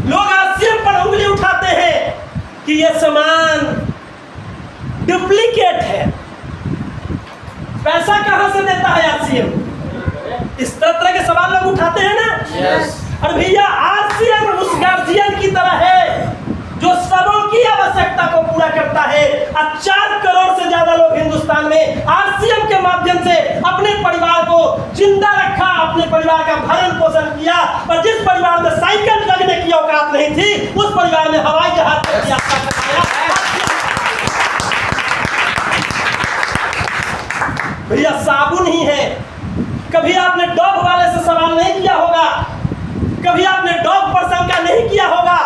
लोग आरसीएम पर उंगली उठाते हैं कि यह सामान डुप्लीकेट है। पैसा कहां से देता है आरसीएम? इस तरह के सवाल लोग उठाते हैं ना। यस। और भैया आरसीएम उस गार्जियन की तरह है जो सबों की आवश्यकता को पूरा करता है। और 4 करोड़ से ज्यादा लोग हिंदुस्तान में आरसीएम के माध्यम से अपने परिवार को जिंदा रखा, अपने परिवार का भरण पोषण किया। और जिस परिवार में साइकिल लगने की औकात नहीं थी, उस परिवार में हवाई जहाज तक की यात्रा कराया। भैया साबुन ही है। कभी आपने डॉग वाले से सवाल नहीं किया होगा, कभी आपने डॉग पर शंका नहीं किया होगा,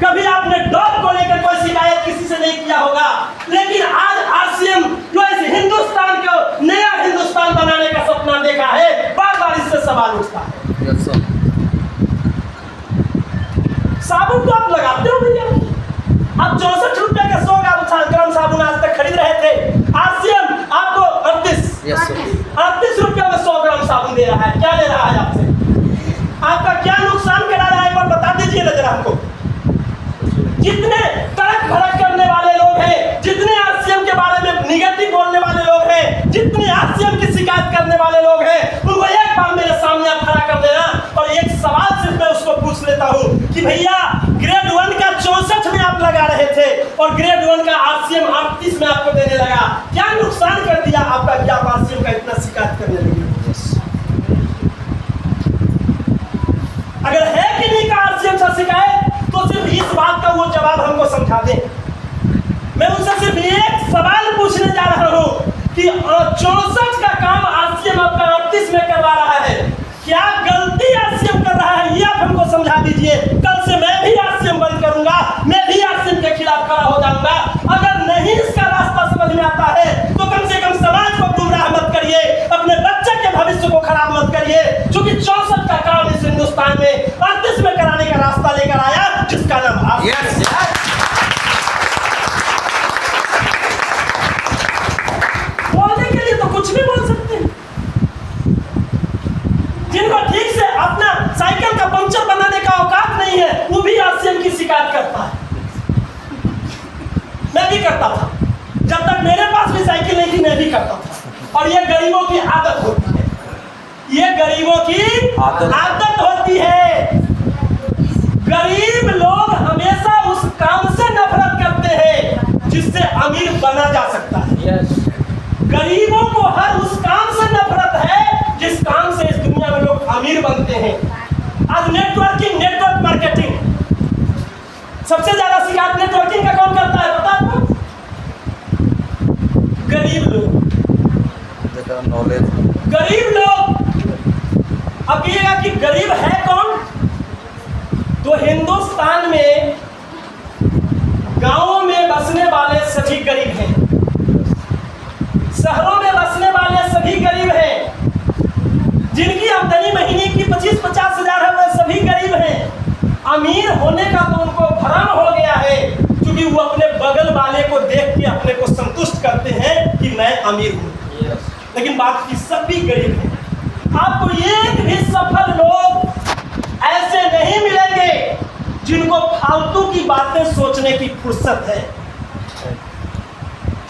कभी आपने डॉग को लेकर कोई शिकायत किसी से नहीं किया होगा। लेकिन आज आरसीएम जो इस हिंदुस्तान को नया हिंदुस्तान बनाने का सपना देखा है, बार बार इससे सवाल उठता है। साबुन तो आप लगाते हो भैया, आप 64 रुपए का 100 ग्राम साबुन आज तक खरीद रहे थे। आरसीएम आपको 38 रुपए में 100 ग्राम साबुन दे रहा है। क्या ले रहा है आपसे? आपका क्या नुकसान करा रहा है, एक बार बता दीजिए ना जरा हमको। जितने तड़क भड़क करने वाले लोग हैं, जितने आरसीएम के बारे में निगेटिव बोलने वाले लोग हैं, जितने आरसीएम की शिकायत करने वाले लोग हैं, उनको एक बार मेरे सामने आप खड़ा कर देना और एक सवाल सिर्फ मैं उसको पूछ लेता हूँ कि भैया ग्रेड 1 का 64 में आप लगा रहे थे और ग्रेड 1 का आरसीएम 38 में आपको देने लगा, क्या नुकसान कर दिया आपका कि आप आरसीएम का इतना शिकायत करने लगे? अगर है कि नहीं का आरसीएम से शिकायत, तो सिर्फ इस बात का वो जवाब हमको समझा दे। मैं उनसे सिर्फ एक सवाल पूछने जा रहा हूँ कि 64 का काम आरसीएम आपका 38 में करवा रहा है, क्या गलती आरसीएम कर रहा है, ये आप हमको समझा दीजिए। कल से मैं भी आरसीएम बंद करूंगा, मैं भी आरसीएम के खिलाफ खड़ा हो जाऊंगा। अगर नहीं इसका रास्ता समझ में आता है तो कम से कम समाज को गुमराह मत करिए, अपने बच्चे के भविष्य को खराब मत करिए, क्योंकि 64 का काम इस हिंदुस्तान में 38 में कराने का रास्ता लेकर आया, जिसका नाम आरसीएम है। बोलने के लिए तो कुछ भी बोल सकते हैं। जिनको ठीक से अपना साइकिल का पंचर बनाने का औकात नहीं है, वो भी आरसीएम की शिकायत करता है। मैं भी करता था, जब तक मेरे पास भी साइकिल नहीं थी मैं भी करता था। और ये गरीबों की आदत होती है, ये गरीबों की आदत होती है। गरीब लोग हमेशा उस काम से नफरत करते हैं जिससे अमीर बना जा सकता है। गरीबों को हर उस काम से नफरत है जिस काम से इस दुनिया में लोग अमीर बनते हैं। आज नेटवर्किंग, नेटवर्क मार्केटिंग, सबसे ज्यादा शिकायत नेटवर्किंग का कौन करता है पता आपको? गरीब लोग। नॉलेज, गरीब लोग। अब कहिएगा कि गरीब है कौन? तो हिंदुस्तान में गांवों में बसने वाले सभी गरीब हैं, शहरों में बसने वाले सभी गरीब हैं, जिनकी आमदनी महीने की 25-50 हजार है वे सभी गरीब हैं। अमीर होने का तो उनको भ्रम हो गया है, क्योंकि वो अपने बगल वाले को देख के अपने को संतुष्ट करते हैं कि मैं अमीर हूँ। लेकिन बाकी सभी गरीब हैं। आपको एक भी सफल लोग ऐसे नहीं मिलेंगे जिनको फालतू की बातें सोचने की फुर्सत है।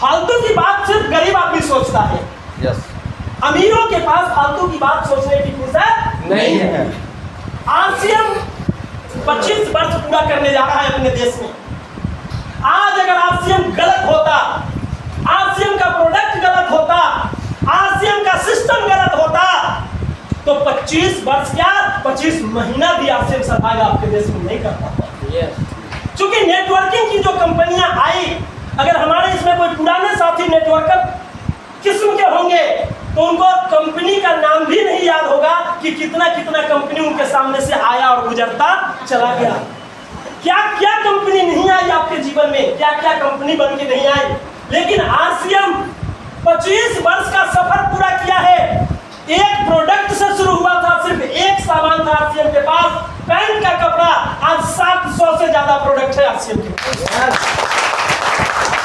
फालतू की बात सिर्फ गरीब आदमी सोचता है। अमीरों के पास फालतू की बात सोचने की फुर्सत नहीं है। आरसीएम 25 वर्ष पूरा करने जा रहा है अपने देश में। आज अगर आरसीएम गलत होता, आरसीएम का प्रोडक्ट गलत होता, आरसीएम का सिस्टम गलत होता, तो 25 वर्ष क्या 25 महीना भी आरसीएम सर्वाइव आपके देश में नहीं कर पाता। क्योंकि नेटवर्किंग की जो कंपनियां आई, अगर हमारे इसमें कोई पुराने साथी नेटवर्कर किस्म के होंगे तो उनको कंपनी का नाम भी नहीं याद होगा कि कितना कितना कंपनी उनके सामने से आया और गुजरता चला गया। क्या क्या कंपनी नहीं आई आपके जीवन में, क्या क्या कंपनी बन के नहीं आई। लेकिन आरसीएम 25 वर्ष का सफर पूरा किया है। एक प्रोडक्ट से शुरू हुआ था, सिर्फ एक सामान था आरसीएम के पास, पैंट का कपड़ा। आज 700 से ज्यादा प्रोडक्ट है आरसीएम के पास।